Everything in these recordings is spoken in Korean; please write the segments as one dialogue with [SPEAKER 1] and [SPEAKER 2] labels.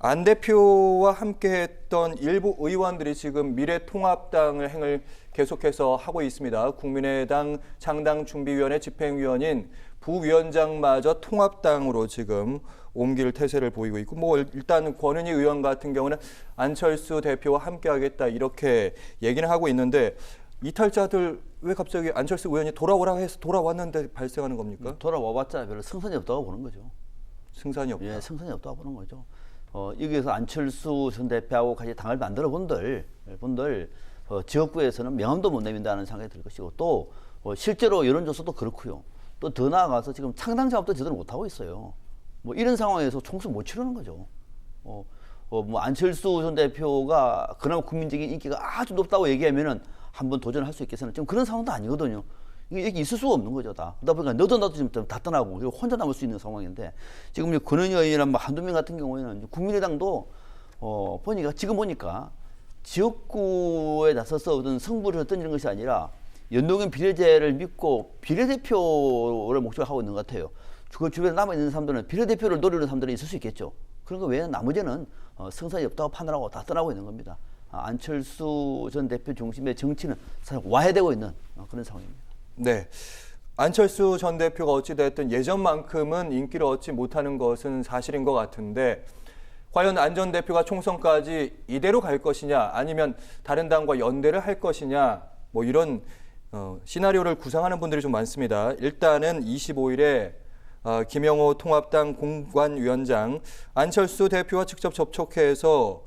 [SPEAKER 1] 안 대표와 함께했던 일부 의원들이 지금 미래통합당을 행을 계속해서 하고 있습니다. 국민의당 창당준비위원회 집행위원인 부위원장마저 통합당으로 지금 옮길 태세를 보이고 있고, 일단 권은희 의원 같은 경우는 안철수 대표와 함께하겠다 이렇게 얘기는 하고 있는데, 이탈자들 왜 갑자기 안철수 의원이 돌아오라고 해서 돌아왔는데 발생하는 겁니까?
[SPEAKER 2] 돌아와봤자 별로 승산이 없다고 보는 거죠.
[SPEAKER 1] 승산이 없다.
[SPEAKER 2] 예, 승산이 없다고 보는 거죠. 여기에서 안철수 전 대표하고 같이 당을 만들어 본들 지역구에서는 명함도 못 내민다는 생각이 들 것이고, 또 실제로 여론조사도 그렇고요. 또 더 나아가서 지금 창당 작업도 제대로 못 하고 있어요. 뭐 이런 상황에서 총선 못 치르는 거죠. 뭐 안철수 전 대표가 그나마 국민적인 인기가 아주 높다고 얘기하면은 한번 도전할 수 있겠으나 지금 그런 상황도 아니거든요. 이게 있을 수가 없는 거죠, 다. 그러다 보니까 너도 나도 지금 다 떠나고 그리고 혼자 남을 수 있는 상황인데, 지금 권은희 의원이나 뭐 한두 명 같은 경우에는 국민의당도 지금 보니까 지역구에 나서서 어떤 승부를 던지는 것이 아니라 연동형 비례제를 믿고 비례대표를 목적으로 하고 있는 것 같아요. 그 주변에 남아있는 사람들은 비례대표를 노리는 사람들이 있을 수 있겠죠. 그런 거 외에는 나머지는 승산이 없다고 판단하고 다 떠나고 있는 겁니다. 안철수 전 대표 중심의 정치는 사실 와해되고 있는 그런 상황입니다.
[SPEAKER 1] 네. 안철수 전 대표가 어찌됐든 예전만큼은 인기를 얻지 못하는 것은 사실인 것 같은데, 과연 안 전 대표가 총선까지 이대로 갈 것이냐, 아니면 다른 당과 연대를 할 것이냐, 뭐 이런 시나리오를 구상하는 분들이 좀 많습니다. 일단은 25일에 김영호 통합당 공관위원장 안철수 대표와 직접 접촉해서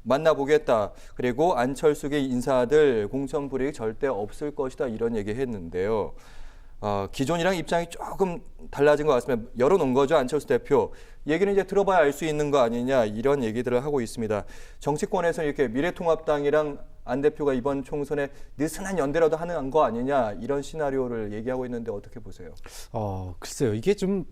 [SPEAKER 1] 만나보겠다. 그리고 안철수계 인사들 공천 불이익 절대 없을 것이다. 이런 얘기했는데요. 기존이랑 입장이 조금 달라진 것 같습니다. 열어놓은 거죠, 안철수 대표. 얘기는 이제 들어봐야 알 수 있는 거 아니냐, 이런 얘기들을 하고 있습니다. 정치권에서 이렇게 미래통합당이랑 안 대표가 이번 총선에 느슨한 연대라도 하는 거 아니냐, 이런 시나리오를 얘기하고 있는데 어떻게 보세요?
[SPEAKER 3] 글쎄요. 이게 좀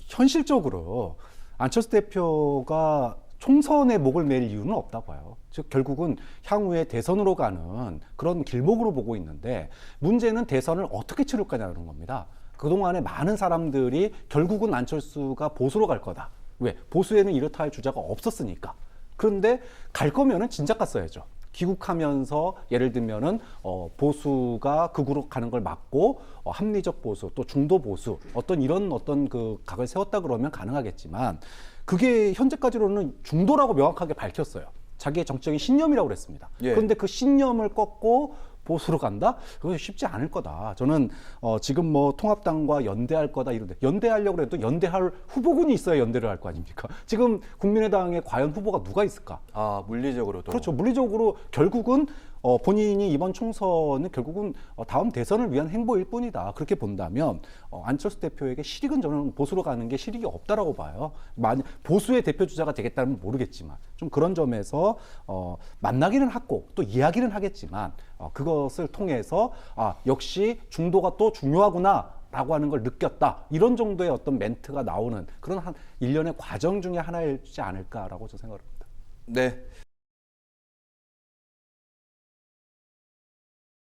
[SPEAKER 3] 현실적으로 안철수 대표가 총선에 목을 매일 이유는 없다고 봐요. 즉 결국은 향후에 대선으로 가는 그런 길목으로 보고 있는데, 문제는 대선을 어떻게 치를 거냐는 겁니다. 그동안에 많은 사람들이 결국은 안철수가 보수로 갈 거다. 왜? 보수에는 이렇다 할 주자가 없었으니까. 그런데 갈 거면은 진작 갔어야죠. 귀국하면서 예를 들면은 보수가 극으로 가는 걸 막고 합리적 보수, 또 중도 보수, 어떤 그 각을 세웠다 그러면 가능하겠지만, 그게 현재까지로는 중도라고 명확하게 밝혔어요. 자기의 정적인 신념이라고 그랬습니다.
[SPEAKER 1] 예.
[SPEAKER 3] 그런데 그 신념을 꺾고 보수로 간다? 그건 쉽지 않을 거다. 저는 지금 뭐 통합당과 연대할 거다 이런데, 연대하려고 해도 연대할 후보군이 있어야 연대를 할 거 아닙니까? 지금 국민의당에 과연 후보가 누가 있을까?
[SPEAKER 1] 물리적으로도.
[SPEAKER 3] 그렇죠. 물리적으로 결국은 본인이 이번 총선은 결국은 다음 대선을 위한 행보일 뿐이다. 그렇게 본다면 안철수 대표에게 실익은, 저는 보수로 가는 게 실익이 없다라고 봐요. 만약 보수의 대표 주자가 되겠다면 모르겠지만, 좀 그런 점에서 만나기는 하고 또 이야기는 하겠지만, 그것을 통해서 역시 중도가 또 중요하구나 라고 하는 걸 느꼈다, 이런 정도의 어떤 멘트가 나오는 그런 한 일련의 과정 중에 하나이지 않을까라고 저 생각합니다.
[SPEAKER 1] 네.